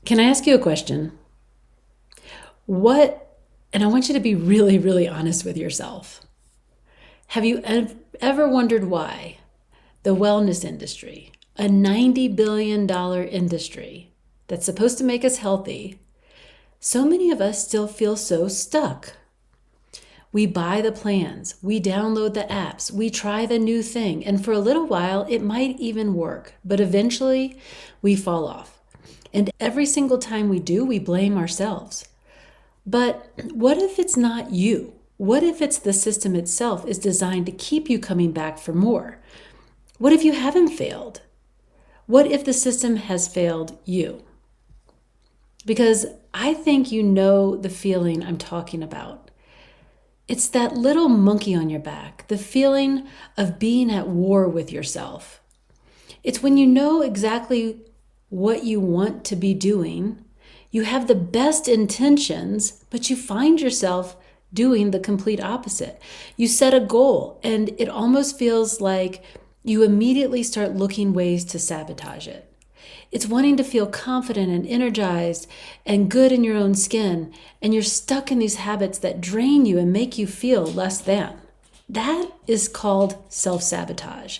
Can I ask you a question? And I want you to be really, really honest with yourself. Have you ever wondered why the wellness industry, a $90 billion industry that's supposed to make us healthy, so many of us still feel so stuck? We buy the plans, we download the apps, we try the new thing, and for a little while it might even work, but eventually we fall off. And every single time we do, we blame ourselves. But what if it's not you? What if it's the system itself is designed to keep you coming back for more? What if you haven't failed? What if the system has failed you? Because I think you know the feeling I'm talking about. It's that little monkey on your back, the feeling of being at war with yourself. It's when you know exactly what you want to be doing, you have the best intentions, but you find yourself doing the complete opposite. You set a goal, and it almost feels like you immediately start looking ways to sabotage it. It's wanting to feel confident and energized and good in your own skin, and you're stuck in these habits that drain you and make you feel less than. That is called self-sabotage.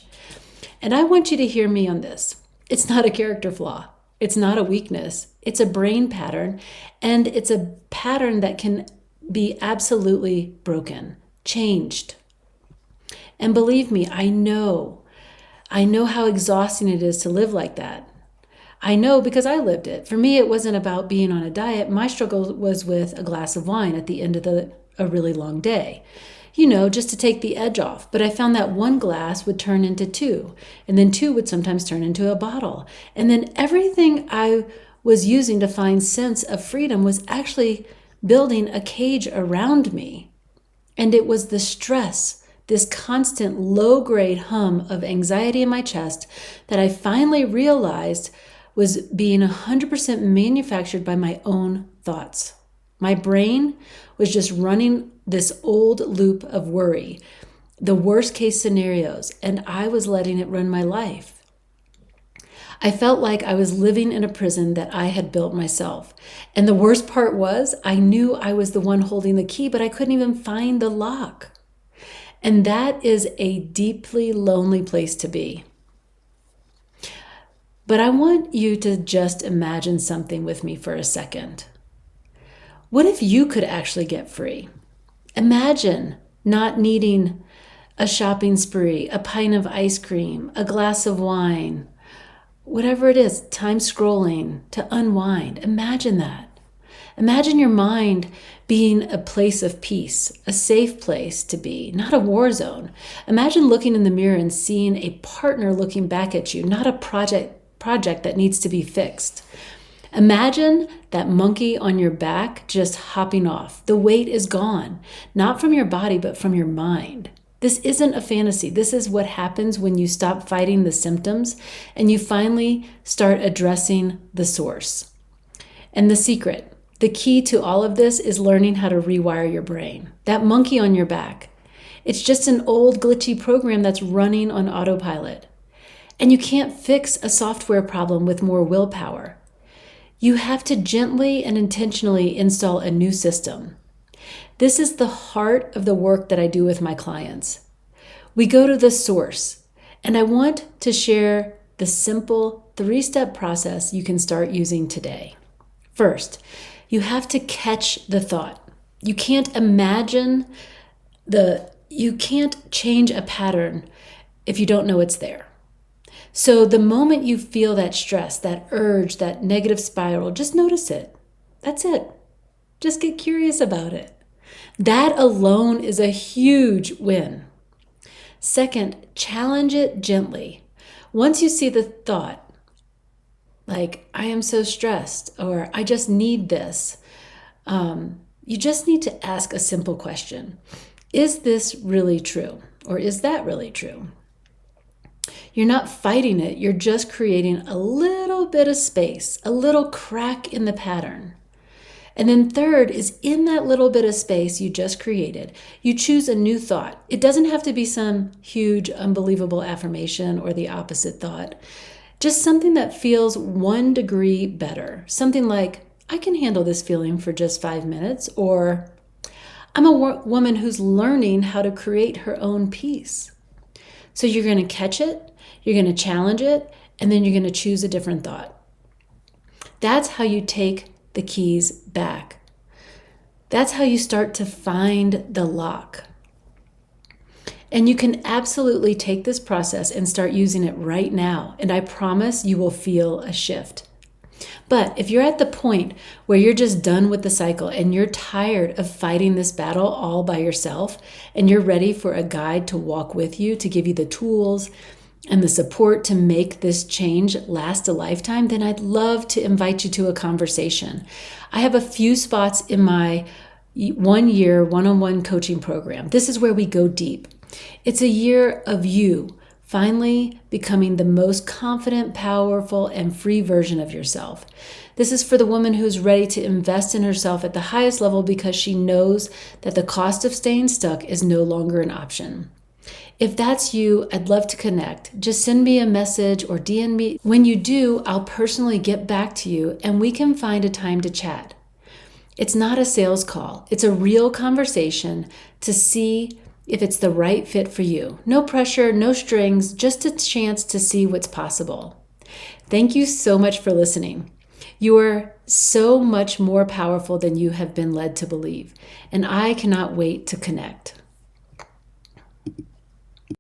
And I want you to hear me on this. It's not a character flaw. It's not a weakness. It's a brain pattern, and it's a pattern that can be absolutely broken, changed. And believe me, I know how exhausting it is to live like that. I know because I lived it. For me, it wasn't about being on a diet. My struggle was with a glass of wine at the end of a really long day. Just to take the edge off. But I found that one glass would turn into two, and then two would sometimes turn into a bottle. And then everything I was using to find sense of freedom was actually building a cage around me. And it was the stress, this constant low-grade hum of anxiety in my chest that I finally realized was being 100% manufactured by my own thoughts. My brain was just running this old loop of worry, the worst case scenarios, and I was letting it run my life. I felt like I was living in a prison that I had built myself. And the worst part was I knew I was the one holding the key, but I couldn't even find the lock. And that is a deeply lonely place to be. But I want you to just imagine something with me for a second. What if you could actually get free? Imagine not needing a shopping spree, a pint of ice cream, a glass of wine, whatever it is, time scrolling to unwind. Imagine that. Imagine your mind being a place of peace, a safe place to be, not a war zone. Imagine looking in the mirror and seeing a partner looking back at you, not a project that needs to be fixed. Imagine that monkey on your back just hopping off. The weight is gone, not from your body, but from your mind. This isn't a fantasy. This is what happens when you stop fighting the symptoms and you finally start addressing the source. And the secret, the key to all of this is learning how to rewire your brain. That monkey on your back, it's just an old glitchy program that's running on autopilot. And you can't fix a software problem with more willpower. You have to gently and intentionally install a new system. This is the heart of the work that I do with my clients. We go to the source, and I want to share the simple 3-step process you can start using today. First, you have to catch the thought. You can't change a pattern if you don't know it's there. So the moment you feel that stress, that urge, that negative spiral, just notice it. That's it. Just get curious about it. That alone is a huge win. Second, challenge it gently. Once you see the thought, like, I am so stressed, or I just need this, you just need to ask a simple question. Is this really true? Or is that really true? You're not fighting it. You're just creating a little bit of space, a little crack in the pattern. And then third is in that little bit of space you just created, you choose a new thought. It doesn't have to be some huge, unbelievable affirmation or the opposite thought. Just something that feels 1 degree better. Something like, I can handle this feeling for just 5 minutes, or I'm a woman who's learning how to create her own peace. So you're going to catch it, you're going to challenge it, and then you're going to choose a different thought. That's how you take the keys back. That's how you start to find the lock. And you can absolutely take this process and start using it right now. And I promise you will feel a shift. But if you're at the point where you're just done with the cycle and you're tired of fighting this battle all by yourself, and you're ready for a guide to walk with you, to give you the tools and the support to make this change last a lifetime, then I'd love to invite you to a conversation. I have a few spots in my 1-year one-on-one coaching program. This is where we go deep. It's a year of you finally becoming the most confident, powerful, and free version of yourself. This is for the woman who's ready to invest in herself at the highest level because she knows that the cost of staying stuck is no longer an option. If that's you, I'd love to connect. Just send me a message or DM me. When you do, I'll personally get back to you and we can find a time to chat. It's not a sales call. It's a real conversation to see if it's the right fit for you. No pressure, no strings, just a chance to see what's possible. Thank you so much for listening. You are so much more powerful than you have been led to believe, and I cannot wait to connect.